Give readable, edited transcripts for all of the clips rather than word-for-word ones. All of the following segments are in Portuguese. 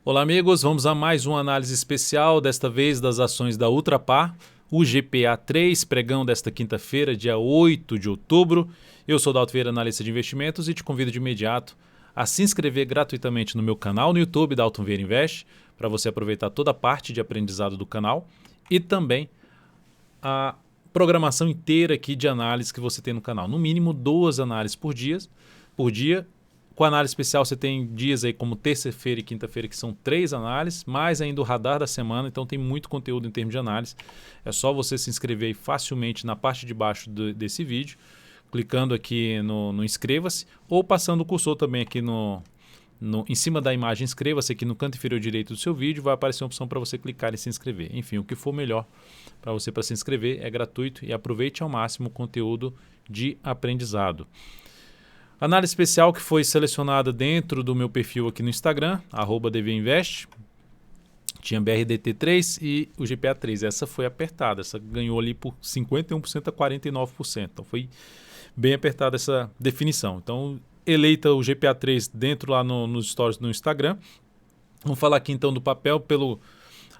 Olá, amigos. Vamos a mais uma análise especial, desta vez das ações da Ultrapar, o GPA3, pregão desta quinta-feira, dia 8 de outubro. Eu sou Dalton Vieira, analista de investimentos, e te convido de imediato a se inscrever gratuitamente no meu canal no YouTube, Dalton Vieira Invest, para você aproveitar toda a parte de aprendizado do canal e também a programação inteira aqui de análise que você tem no canal. No mínimo 2 análises por dia. Com análise especial você tem dias aí como terça-feira e quinta-feira que são 3 análises, mais ainda o radar da semana, então tem muito conteúdo em termos de análise. É só você se inscrever aí facilmente na parte de baixo desse vídeo, clicando aqui no inscreva-se ou passando o cursor também aqui em cima da imagem inscreva-se, aqui no canto inferior direito do seu vídeo vai aparecer uma opção para você clicar e se inscrever. Enfim, o que for melhor para você para se inscrever é gratuito e aproveite ao máximo o conteúdo de aprendizado. Análise especial que foi selecionada dentro do meu perfil aqui no Instagram, @dvinvest. Tinha BRDT3 e o GPA3. Essa foi apertada, essa ganhou ali por 51% a 49%. Então foi bem apertada essa definição. Então, eleita o GPA3 dentro lá nos stories no Instagram. Vamos falar aqui então do papel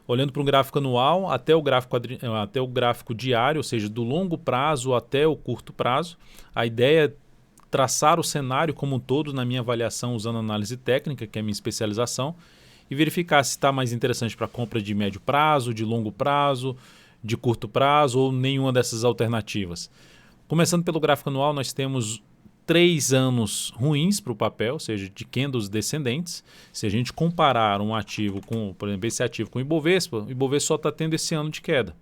olhando para um gráfico anual até o gráfico diário, ou seja, do longo prazo até o curto prazo. A ideia é traçar o cenário como um todo na minha avaliação usando análise técnica, que é a minha especialização, e verificar se está mais interessante para compra de médio prazo, de longo prazo, de curto prazo ou nenhuma dessas alternativas. Começando pelo gráfico anual, nós temos 3 anos ruins para o papel, ou seja, de candles descendentes. Se a gente comparar um ativo com, por exemplo, esse ativo com o Ibovespa só está tendo esse ano de queda.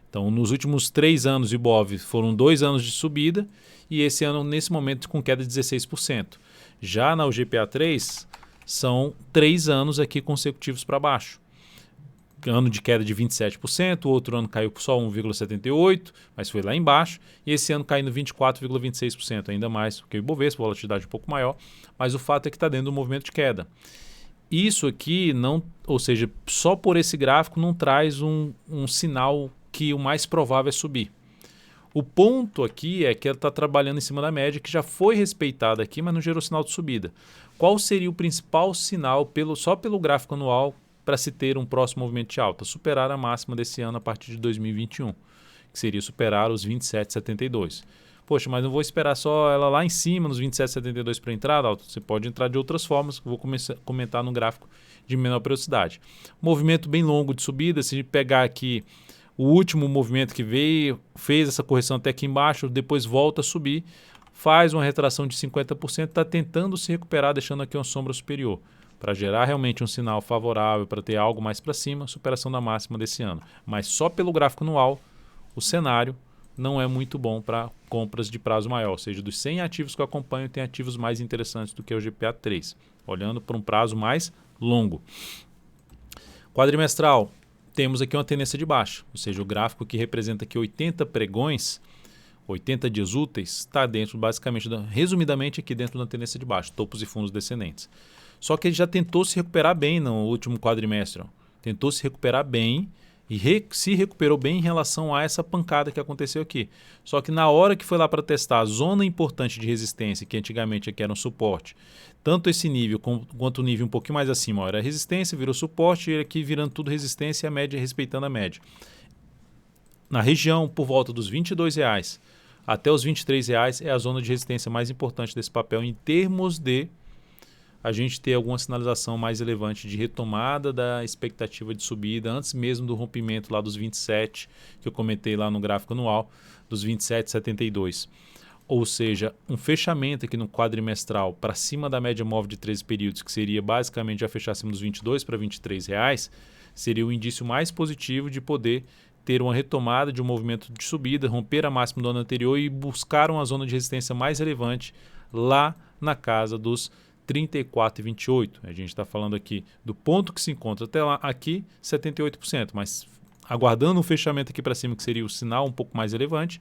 Então, nos últimos 3 anos de Ibov foram 2 anos de subida e esse ano, nesse momento, com queda de 16%. Já na UGPA3, são 3 anos aqui consecutivos para baixo. Ano de queda de 27%, o outro ano caiu só 1,78%, mas foi lá embaixo, e esse ano caindo 24,26%, ainda mais que o Ibovespa, volatilidade um pouco maior, mas o fato é que está dentro do movimento de queda. Isso aqui, não, ou seja, só por esse gráfico não traz um sinal que o mais provável é subir. O ponto aqui é que ela está trabalhando em cima da média, que já foi respeitada aqui, mas não gerou sinal de subida. Qual seria o principal sinal só pelo gráfico anual para se ter um próximo movimento de alta? Superar a máxima desse ano a partir de 2021, que seria superar os 27,72. Poxa, mas não vou esperar só ela lá em cima, nos 27,72 para entrar, Alto. Você pode entrar de outras formas, que eu vou comentar no gráfico de menor periodicidade. Movimento bem longo de subida, se a gente pegar aqui o último movimento que veio, fez essa correção até aqui embaixo, depois volta a subir, faz uma retração de 50%, está tentando se recuperar, deixando aqui uma sombra superior, para gerar realmente um sinal favorável, para ter algo mais para cima, superação da máxima desse ano. Mas só pelo gráfico anual, o cenário não é muito bom para compras de prazo maior, ou seja, dos 100 ativos que eu acompanho, tem ativos mais interessantes do que o GPA3, olhando para um prazo mais longo. Quadrimestral, temos aqui uma tendência de baixa, ou seja, o gráfico que representa aqui 80 pregões, 80 dias úteis, está dentro, basicamente, resumidamente aqui dentro da tendência de baixa, topos e fundos descendentes. Só que ele já tentou se recuperar bem no último quadrimestre, tentou se recuperar bem e se recuperou bem em relação a essa pancada que aconteceu aqui. Só que na hora que foi lá para testar a zona importante de resistência, que antigamente aqui era um suporte, tanto esse nível quanto o nível um pouquinho mais acima, era resistência, virou suporte, e aqui virando tudo resistência e a média respeitando a média. Na região, por volta dos R$22 até os R$23 é a zona de resistência mais importante desse papel em termos de a gente ter alguma sinalização mais relevante de retomada da expectativa de subida antes mesmo do rompimento lá dos 27, que eu comentei lá no gráfico anual, dos 27,72. Ou seja, um fechamento aqui no quadrimestral para cima da média móvel de 13 períodos, que seria basicamente já fechar acima dos 22 para R$23, seria o indício mais positivo de poder ter uma retomada de um movimento de subida, romper a máxima do ano anterior e buscar uma zona de resistência mais relevante lá na casa dos 34,28. A gente está falando aqui do ponto que se encontra até lá, aqui 78%, mas aguardando um fechamento aqui para cima, que seria o sinal um pouco mais relevante,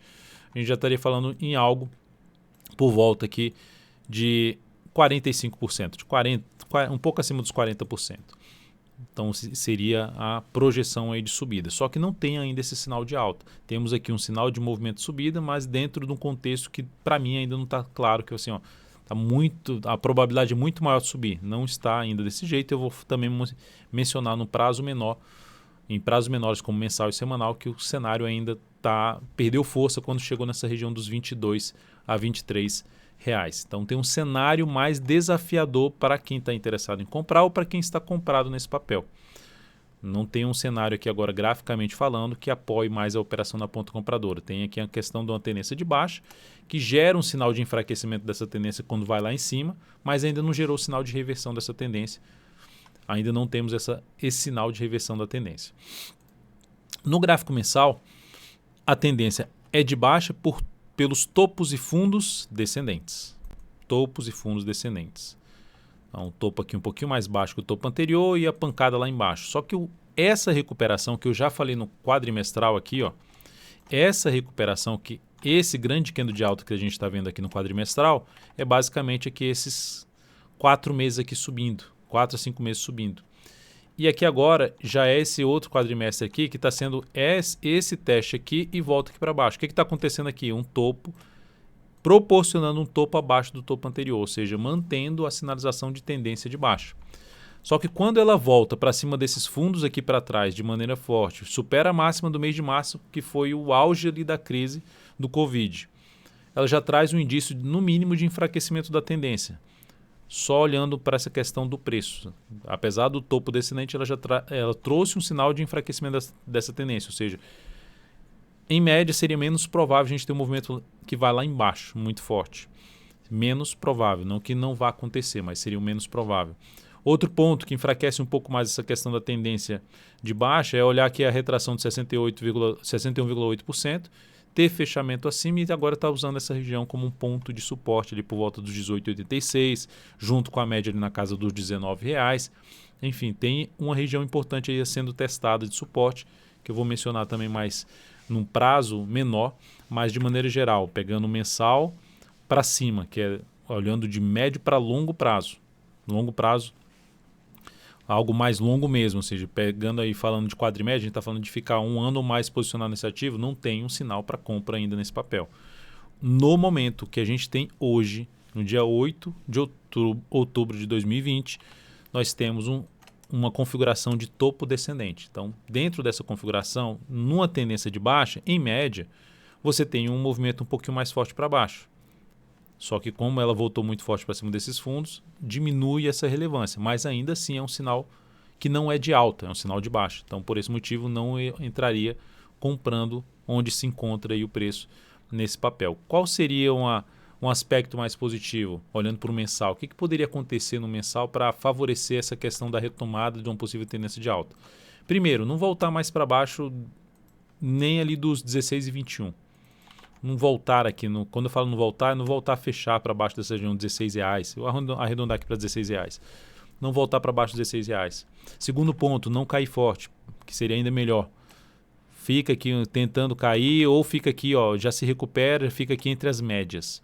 a gente já estaria falando em algo por volta aqui de 45%, um pouco acima dos 40%. Então seria a projeção aí de subida. Só que não tem ainda esse sinal de alta. Temos aqui um sinal de movimento de subida, mas dentro de um contexto que para mim ainda não está claro, que assim, A probabilidade é muito maior de subir. Não está ainda desse jeito. Eu vou também mencionar no prazo menor, em prazos menores como mensal e semanal, que o cenário ainda perdeu força quando chegou nessa região dos 22 a 23 reais. Então tem um cenário mais desafiador para quem está interessado em comprar ou para quem está comprado nesse papel. Não tem um cenário aqui agora, graficamente falando, que apoie mais a operação na ponta compradora. Tem aqui a questão de uma tendência de baixa, que gera um sinal de enfraquecimento dessa tendência quando vai lá em cima, mas ainda não gerou sinal de reversão dessa tendência. Ainda não temos esse sinal de reversão da tendência. No gráfico mensal, a tendência é de baixa pelos topos e fundos descendentes. Topos e fundos descendentes. Então, o topo aqui um pouquinho mais baixo que o topo anterior e a pancada lá embaixo. Só que essa recuperação que eu já falei no quadrimestral aqui, ó, essa recuperação que esse grande candle de alta que a gente está vendo aqui no quadrimestral é basicamente aqui esses 4 meses aqui subindo, 4 a 5 meses subindo. E aqui agora já é esse outro quadrimestre aqui que está sendo esse teste aqui e volta aqui para baixo. O que está acontecendo aqui? Um topo proporcionando um topo abaixo do topo anterior, ou seja, mantendo a sinalização de tendência de baixa. Só que quando ela volta para cima desses fundos aqui para trás de maneira forte, supera a máxima do mês de março, que foi o auge ali da crise do Covid. Ela já traz um indício, no mínimo, de enfraquecimento da tendência. Só olhando para essa questão do preço. Apesar do topo descendente, ela trouxe um sinal de enfraquecimento dessa tendência, ou seja, em média, seria menos provável a gente ter um movimento que vai lá embaixo, muito forte. Menos provável, não que não vá acontecer, mas seria o menos provável. Outro ponto que enfraquece um pouco mais essa questão da tendência de baixa é olhar aqui a retração de 61,8%, ter fechamento acima e agora está usando essa região como um ponto de suporte ali por volta dos 18,86, junto com a média ali na casa dos R$19. Enfim, tem uma região importante aí sendo testada de suporte, que eu vou mencionar também mais num prazo menor, mas de maneira geral, pegando mensal para cima, que é olhando de médio para longo prazo. Longo prazo, algo mais longo mesmo, ou seja, pegando aí, falando de quadrimestre, a gente está falando de ficar um ano ou mais posicionado nesse ativo, não tem um sinal para compra ainda nesse papel. No momento que a gente tem hoje, no dia 8 de outubro de 2020, nós temos uma configuração de topo descendente. Então, dentro dessa configuração, numa tendência de baixa, em média, você tem um movimento um pouquinho mais forte para baixo. Só que como ela voltou muito forte para cima desses fundos, diminui essa relevância. Mas ainda assim é um sinal que não é de alta, é um sinal de baixa. Então, por esse motivo, não entraria comprando onde se encontra aí o preço nesse papel. Qual seria um aspecto mais positivo, olhando para o mensal? O que poderia acontecer no mensal para favorecer essa questão da retomada de uma possível tendência de alta? Primeiro, não voltar mais para baixo nem ali dos 16 e 21. Não voltar aqui, quando eu falo não voltar, é não voltar a fechar para baixo dessa região de R$16. Eu arredondar aqui para R$16. Não voltar para baixo dos R$16. Segundo ponto, não cair forte, que seria ainda melhor. Fica aqui tentando cair ou fica aqui, ó, já se recupera, fica aqui entre as médias.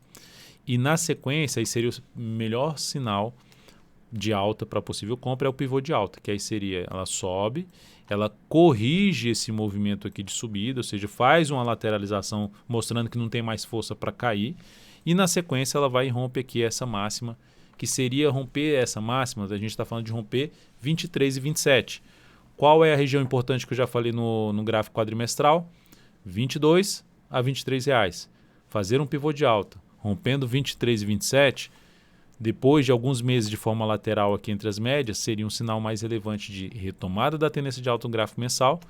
E na sequência, aí seria o melhor sinal de alta para possível compra, é o pivô de alta, que aí seria, ela sobe, ela corrige esse movimento aqui de subida, ou seja, faz uma lateralização mostrando que não tem mais força para cair, e na sequência ela vai e rompe aqui essa máxima, que seria romper essa máxima, a gente está falando de romper 23 e 27. Qual é a região importante que eu já falei no gráfico quadrimestral? 22 a R$23. Fazer um pivô de alta, rompendo 23 e 27, depois de alguns meses de forma lateral aqui entre as médias, seria um sinal mais relevante de retomada da tendência de alta no gráfico mensal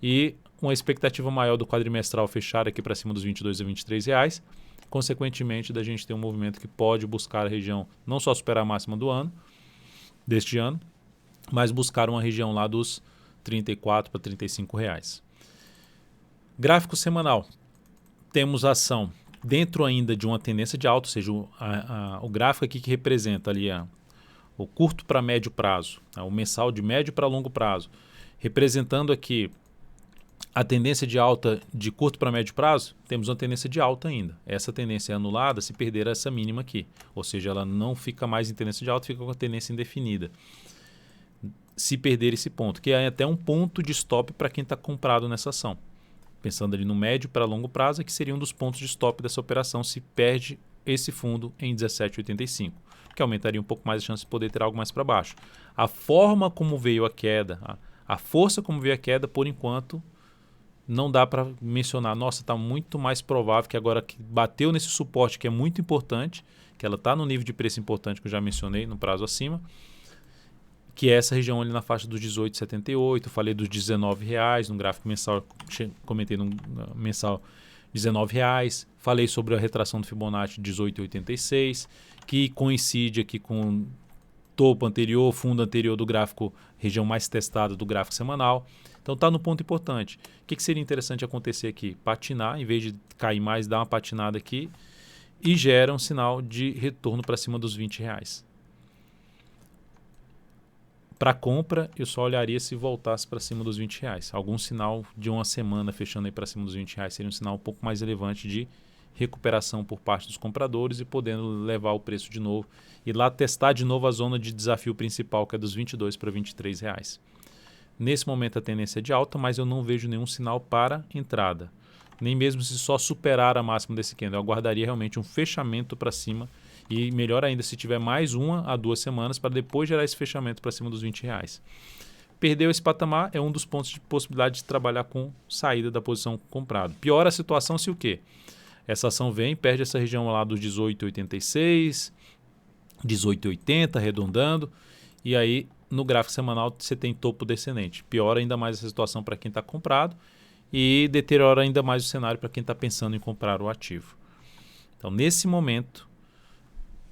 e uma expectativa maior do quadrimestral fechar aqui para cima dos 22 a R$23, consequentemente da gente ter um movimento que pode buscar a região, não só superar a máxima deste ano, mas buscar uma região lá dos 34 para R$35. Gráfico semanal. Temos a ação dentro ainda de uma tendência de alta, ou seja, o gráfico aqui que representa ali o curto para médio prazo, o mensal de médio para longo prazo, representando aqui a tendência de alta de curto para médio prazo, temos uma tendência de alta ainda. Essa tendência é anulada se perder essa mínima aqui, ou seja, ela não fica mais em tendência de alta, fica com a tendência indefinida. Se perder esse ponto, que é até um ponto de stop para quem está comprado nessa ação. Pensando ali no médio para longo prazo, que seria um dos pontos de stop dessa operação se perde esse fundo em 17,85, que aumentaria um pouco mais a chance de poder ter algo mais para baixo. A forma como veio a queda, a força como veio a queda, por enquanto, não dá para mencionar. Nossa, está muito mais provável que agora que bateu nesse suporte que é muito importante, que ela está no nível de preço importante que eu já mencionei no prazo acima, que é essa região ali na faixa dos 18,78, falei dos R$19 no gráfico mensal, comentei no mensal R$19, falei sobre a retração do Fibonacci 18,86, que coincide aqui com topo anterior, fundo anterior do gráfico, região mais testada do gráfico semanal. Então está no ponto importante. O que seria interessante acontecer aqui? Patinar, em vez de cair mais, dar uma patinada aqui e gera um sinal de retorno para cima dos R$20. Para compra, eu só olharia se voltasse para cima dos R$20. Algum sinal de uma semana fechando aí para cima dos R$20 seria um sinal um pouco mais relevante de recuperação por parte dos compradores e podendo levar o preço de novo e lá testar de novo a zona de desafio principal, que é dos R$22 para R$23. Nesse momento a tendência é de alta, mas eu não vejo nenhum sinal para entrada. Nem mesmo se só superar a máxima desse candle. Eu aguardaria realmente um fechamento para cima e melhor ainda se tiver mais 1 a 2 semanas para depois gerar esse fechamento para cima dos R$20. Perdeu esse patamar é um dos pontos de possibilidade de trabalhar com saída da posição comprada. Piora a situação se o quê? Essa ação vem, perde essa região lá dos 18,86, 18,80, arredondando, e aí no gráfico semanal você tem topo descendente. Piora ainda mais essa situação para quem está comprado e deteriora ainda mais o cenário para quem está pensando em comprar o ativo. Então, nesse momento,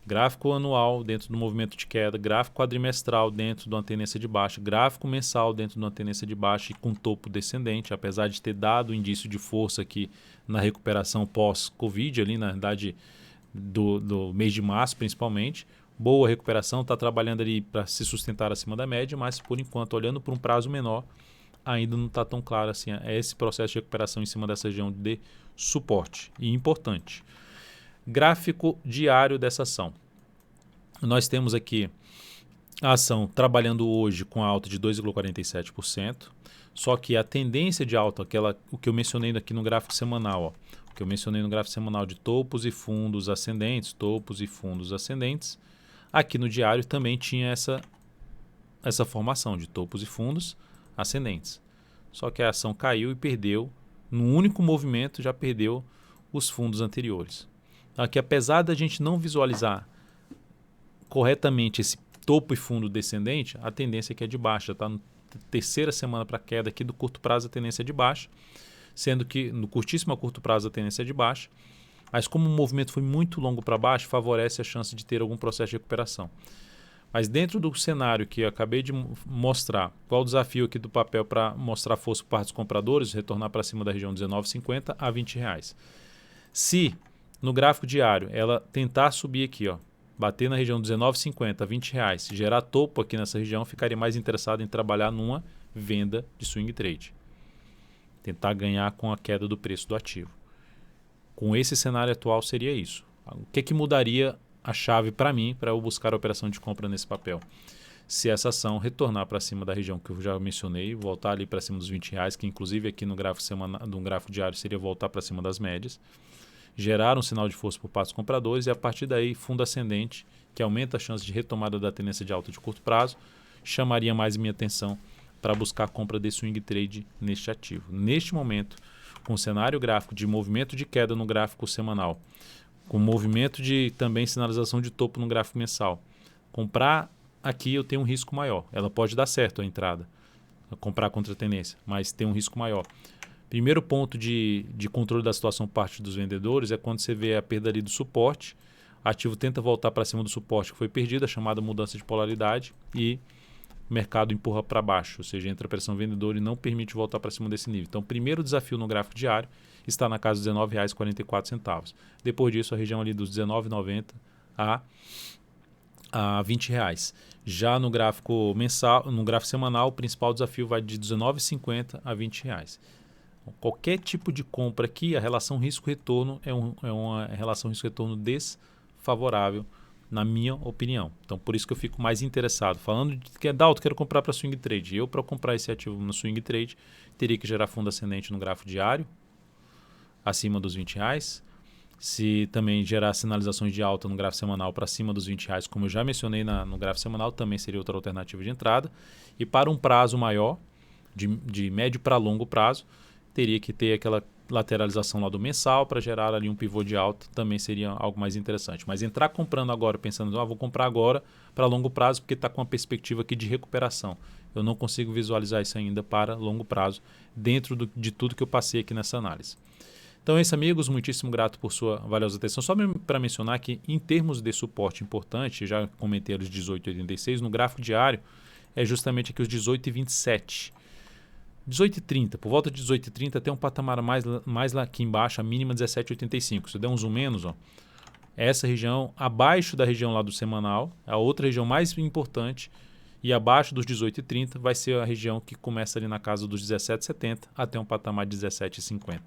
gráfico anual dentro do movimento de queda, gráfico quadrimestral dentro de uma tendência de baixa, gráfico mensal dentro de uma tendência de baixa e com topo descendente, apesar de ter dado indício de força aqui na recuperação pós-Covid, ali na verdade do mês de março principalmente, boa recuperação, está trabalhando ali para se sustentar acima da média, mas por enquanto, olhando por um prazo menor, ainda não está tão claro assim, é esse processo de recuperação em cima dessa região de suporte e importante. Gráfico diário dessa ação. Nós temos aqui a ação trabalhando hoje com a alta de 2,47%, só que a tendência de alta, o que eu mencionei aqui no gráfico semanal, o que eu mencionei no gráfico semanal de topos e fundos ascendentes, aqui no diário também tinha essa formação de topos e fundos ascendentes. Só que a ação caiu e perdeu, num único movimento já perdeu os fundos anteriores. Aqui, apesar da gente não visualizar corretamente esse topo e fundo descendente, a tendência aqui é de baixa. Está na terceira semana para queda aqui do curto prazo, a tendência é de baixa, sendo que no curtíssimo a curto prazo a tendência é de baixa, mas como o movimento foi muito longo para baixo, favorece a chance de ter algum processo de recuperação. Mas dentro do cenário que eu acabei de mostrar, qual o desafio aqui do papel para mostrar força por parte dos compradores, retornar para cima da região 19,50 a R$20. Se no gráfico diário ela tentar subir aqui, ó, bater na região 19,50 a R$20, gerar topo aqui nessa região, ficaria mais interessado em trabalhar numa venda de swing trade. Tentar ganhar com a queda do preço do ativo. Com esse cenário atual seria isso. O que mudaria a chave para mim, para eu buscar a operação de compra nesse papel? Se essa ação retornar para cima da região que eu já mencionei, voltar ali para cima dos R$20, que inclusive aqui no gráfico semanal, no gráfico diário seria voltar para cima das médias, gerar um sinal de força por parte dos compradores e a partir daí fundo ascendente, que aumenta a chance de retomada da tendência de alta de curto prazo, chamaria mais minha atenção para buscar a compra de swing trade neste ativo. Neste momento, com cenário gráfico de movimento de queda no gráfico semanal, com movimento de também sinalização de topo no gráfico mensal, comprar aqui eu tenho um risco maior. Ela pode dar certo a entrada, comprar contra a tendência, mas tem um risco maior. Primeiro ponto de controle da situação por parte dos vendedores é quando você vê a perda ali do suporte, ativo tenta voltar para cima do suporte que foi perdido, a chamada mudança de polaridade, e o mercado empurra para baixo, ou seja, entra a pressão vendedora e não permite voltar para cima desse nível. Então, o primeiro desafio no gráfico diário está na casa dos R$19,44. Depois disso, a região ali dos R$19,90 a R$20. Já no gráfico mensal, no gráfico semanal, o principal desafio vai de R$19,50 a R$20. Qualquer tipo de compra aqui, a relação risco-retorno é uma relação risco-retorno desfavorável, na minha opinião. Então, por isso que eu fico mais interessado. Falando de que Dalton, quero comprar para swing trade. Eu, para comprar esse ativo no swing trade, teria que gerar fundo ascendente no gráfico diário, acima dos R$20, Se também gerar sinalizações de alta no gráfico semanal para cima dos R$20, como eu já mencionei no gráfico semanal, também seria outra alternativa de entrada. E para um prazo maior, de médio para longo prazo, teria que ter aquela lateralização lá do mensal para gerar ali um pivô de alta, também seria algo mais interessante. Mas entrar comprando agora, pensando, vou comprar agora para longo prazo, porque está com uma perspectiva aqui de recuperação. Eu não consigo visualizar isso ainda para longo prazo, dentro de tudo que eu passei aqui nessa análise. Então é isso, amigos, muitíssimo grato por sua valiosa atenção. Só para mencionar que em termos de suporte importante, já comentei os 18,86, no gráfico diário é justamente aqui os 18,27. 18,30, por volta de 18,30 tem um patamar mais lá aqui embaixo, a mínima 17,85. Se eu der um zoom menos, ó, essa região abaixo da região lá do semanal, a outra região mais importante, e abaixo dos 18,30 vai ser a região que começa ali na casa dos 17,70 até um patamar de 17,50.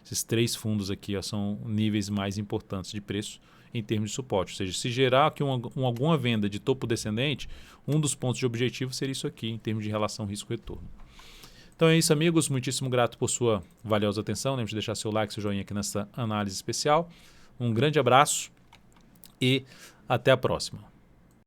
Esses três fundos aqui ó, são níveis mais importantes de preço em termos de suporte. Ou seja, se gerar aqui alguma venda de topo descendente, um dos pontos de objetivo seria isso aqui, em termos de relação risco-retorno. Então é isso, amigos. Muitíssimo grato por sua valiosa atenção. Lembre de deixar seu like, seu joinha aqui nessa análise especial. Um grande abraço e até a próxima.